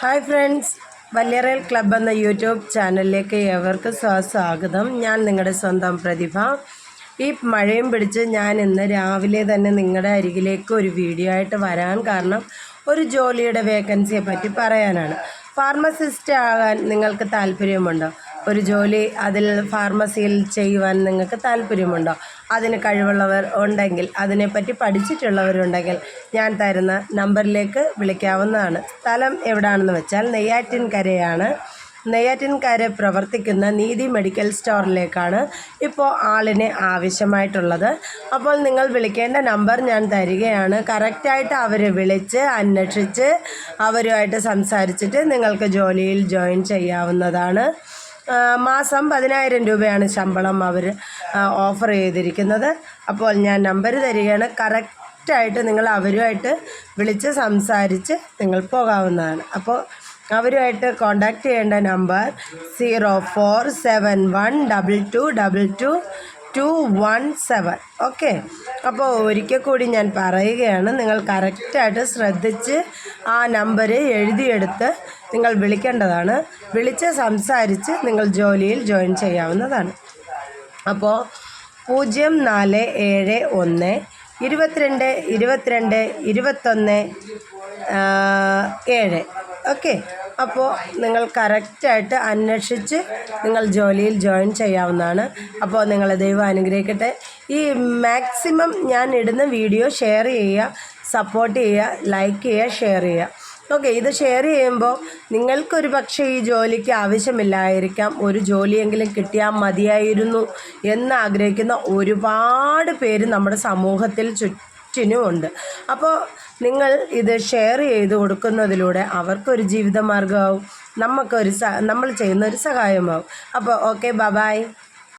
Hi friends, വല്യറേൽ club എന്ന YouTube ചാനലിലേക്ക് ഏവർക്കും സ്വാഗതം. ഞാൻ നിങ്ങളുടെ സ്വന്തം പ്രതിഭ. ഈ മഴയും പിടിച്ച് ഞാൻ ഇന്ന് രാവിലെ തന്നെ നിങ്ങളുടെ അരികിലേക്ക് ഒരു വീഡിയോ ആയിട്ട് വരാൻ കാരണം ഒരു ജോലിയുടെ വേക്കൻസിയെ പറ്റി പറയാനാണ്. ഫാർമസിസ്റ്റ് ആകാൻ നിങ്ങൾക്ക് താല്പര്യമുണ്ടോ? ഒരു ജോലി അതിൽ ഫാർമസിയിൽ ചെയ്യുവാൻ നിങ്ങൾക്ക് താല്പര്യമുണ്ടോ? അതിന് കഴിവുള്ളവർ ഉണ്ടെങ്കിൽ, അതിനെപ്പറ്റി പഠിച്ചിട്ടുള്ളവരുണ്ടെങ്കിൽ ഞാൻ തരുന്ന നമ്പറിലേക്ക് വിളിക്കാവുന്നതാണ്. സ്ഥലം എവിടെയാണെന്ന് വെച്ചാൽ നെയ്യാറ്റിൻകരയാണ്. നെയ്യാറ്റിൻകര പ്രവർത്തിക്കുന്ന നീതി മെഡിക്കൽ സ്റ്റോറിലേക്കാണ് ഇപ്പോൾ ആളിനെ ആവശ്യമായിട്ടുള്ളത്. അപ്പോൾ നിങ്ങൾ വിളിക്കേണ്ട നമ്പർ ഞാൻ തരികയാണ്. കറക്റ്റായിട്ട് അവരെ വിളിച്ച് അന്വേഷിച്ച് അവരുമായിട്ട് സംസാരിച്ചിട്ട് നിങ്ങൾക്ക് ജോലിയിൽ ജോയിൻ ചെയ്യാവുന്നതാണ്. മാസം 10,000 രൂപയാണ് ശമ്പളം അവർ ഓഫർ ചെയ്തിരിക്കുന്നത്. അപ്പോൾ ഞാൻ നമ്പർ തരികയാണ്. കറക്റ്റായിട്ട് നിങ്ങൾ അവരുമായിട്ട് വിളിച്ച് സംസാരിച്ച് നിങ്ങൾ പോകാവുന്നതാണ്. അപ്പോൾ അവരുമായിട്ട് കോണ്ടാക്റ്റ് ചെയ്യേണ്ട നമ്പർ 0471222217. ഓക്കെ, അപ്പോൾ ഒരിക്കൽ കൂടി ഞാൻ പറയുകയാണ്, നിങ്ങൾ കറക്റ്റായിട്ട് ശ്രദ്ധിച്ച് ആ നമ്പർ എഴുതിയെടുത്ത് നിങ്ങൾ വിളിക്കേണ്ടതാണ്. വിളിച്ച് സംസാരിച്ച് നിങ്ങൾ ജോലിയിൽ ജോയിൻ ചെയ്യാവുന്നതാണ്. അപ്പോൾ 0471 22 22 21 7. ഓക്കെ, അപ്പോൾ നിങ്ങൾ കറക്റ്റായിട്ട് അന്വേഷിച്ച് നിങ്ങൾ ജോലിയിൽ ജോയിൻ ചെയ്യാവുന്നതാണ്. അപ്പോൾ നിങ്ങളെ ദൈവം അനുഗ്രഹിക്കട്ടെ. ഈ മാക്സിമം ഞാൻ ഇടുന്ന വീഡിയോ ഷെയർ ചെയ്യുക, സപ്പോർട്ട് ചെയ്യുക, ലൈക്ക് ചെയ്യുക, ഷെയർ ചെയ്യുക. ഓക്കെ, ഇത് ഷെയർ ചെയ്യുമ്പോൾ നിങ്ങൾക്കൊരു പക്ഷേ ഈ ജോലിക്ക് ആവശ്യമില്ലായിരിക്കാം, ഒരു ജോലിയെങ്കിലും കിട്ടിയാൽ മതിയായിരുന്നു എന്ന് ആഗ്രഹിക്കുന്ന ഒരുപാട് പേര് നമ്മുടെ സമൂഹത്തിൽ ചുറ്റിനുമുണ്ട്. അപ്പോൾ നിങ്ങൾ ഇത് ഷെയർ ചെയ്ത് കൊടുക്കുന്നതിലൂടെ അവർക്കൊരു ജീവിതമാർഗ്ഗമാവും, നമ്മൾ ചെയ്യുന്ന ഒരു സഹായമാവും. അപ്പോൾ ഓക്കെ, ബൈ.